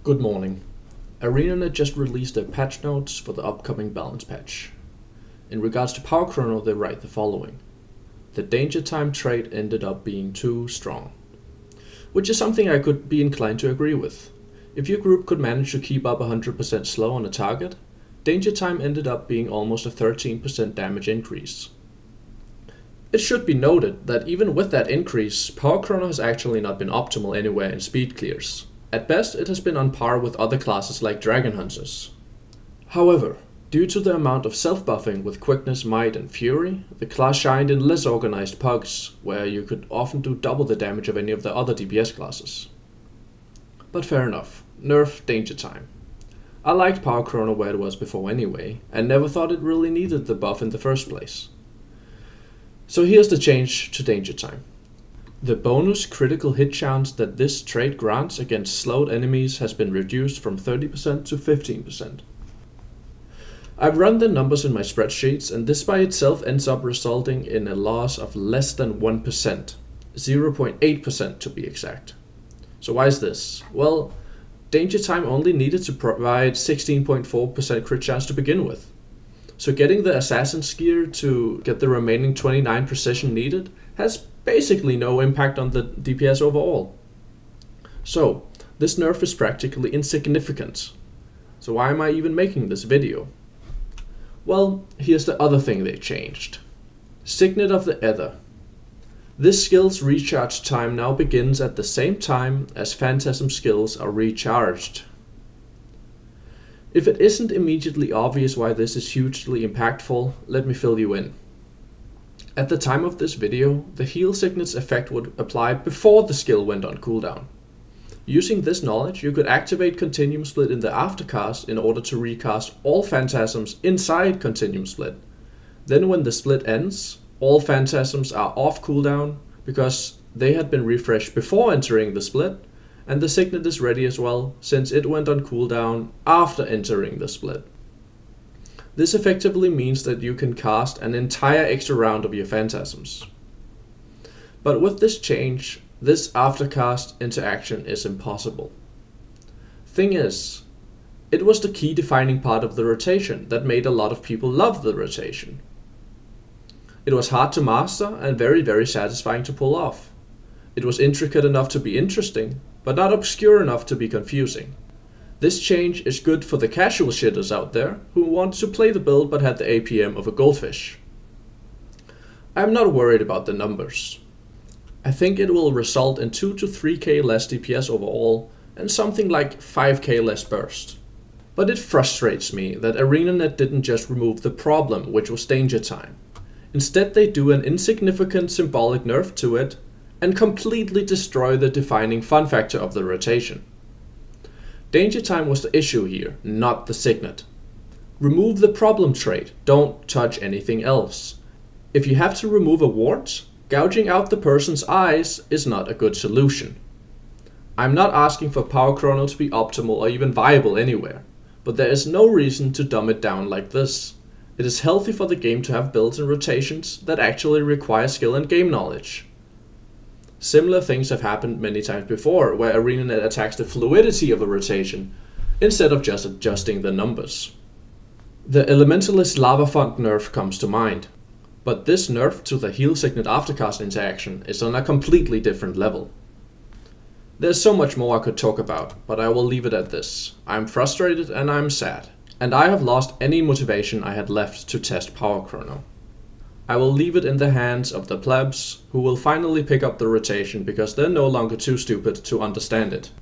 Good morning. Anet just released their patch notes for the upcoming balance patch. In regards to pchrono, they write the following. The danger time trait ended up being too strong. Which is something I could be inclined to agree with. If your group could manage to keep up 100% slow on a target, danger time ended up being almost a 13% damage increase. It should be noted that even with that increase, pchrono has actually not been optimal anywhere in speed clears. At best, it has been on par with other classes like dragon hunters. However, due to the amount of self-buffing with quickness, might and fury, the class shined in less organized pugs, where you could often do double the damage of any of the other DPS classes. But fair enough, nerf danger time. I liked pchrono where it was before anyway, and never thought it really needed the buff in the first place. So here's the change to danger time. The bonus critical hit chance that this trait grants against slowed enemies has been reduced from 30% to 15%. I've run the numbers in my spreadsheets, and this by itself ends up resulting in a loss of less than 1%, 0.8% to be exact. So why is this? Well, danger time only needed to provide 16.4% crit chance to begin with. So getting the assassin's gear to get the remaining 29 precision needed has basically no impact on the DPS overall. So this nerf is practically insignificant. So why am I even making this video? Well, here's the other thing they changed. Signet of the Ether. This skill's recharge time now begins at the same time as Phantasm skills are recharged. If it isn't immediately obvious why this is hugely impactful, let me fill you in. At the time of this video, the heal signet's effect would apply before the skill went on cooldown. Using this knowledge, you could activate Continuum Split in the aftercast in order to recast all Phantasms inside Continuum Split. Then when the split ends, all Phantasms are off cooldown because they had been refreshed before entering the split, and the signet is ready as well since it went on cooldown after entering the split. This effectively means that you can cast an entire extra round of your Phantasms. But with this change, this aftercast interaction is impossible. Thing is, it was the key defining part of the rotation that made a lot of people love the rotation. It was hard to master and very satisfying to pull off. It was intricate enough to be interesting, but not obscure enough to be confusing. This change is good for the casual shitters out there who want to play the build but had the APM of a goldfish. I'm not worried about the numbers. I think it will result in 2 to 3k less DPS overall and something like 5k less burst. But it frustrates me that ArenaNet didn't just remove the problem, which was danger time. Instead they do an insignificant symbolic nerf to it and completely destroy the defining fun factor of the rotation. Danger time was the issue here, not the signet. Remove the problem trait, don't touch anything else. If you have to remove a ward, gouging out the person's eyes is not a good solution. I'm not asking for pchrono to be optimal or even viable anywhere, but there is no reason to dumb it down like this. It is healthy for the game to have builds and rotations that actually require skill and game knowledge. Similar things have happened many times before, where ArenaNet attacks the fluidity of a rotation, instead of just adjusting the numbers. The Elementalist Lava Font nerf comes to mind, but this nerf to the heal signet aftercast interaction is on a completely different level. There's so much more I could talk about, but I will leave it at this. I'm frustrated and I'm sad, and I have lost any motivation I had left to test pchrono. I will leave it in the hands of the plebs, who will finally pick up the rotation because they're no longer too stupid to understand it.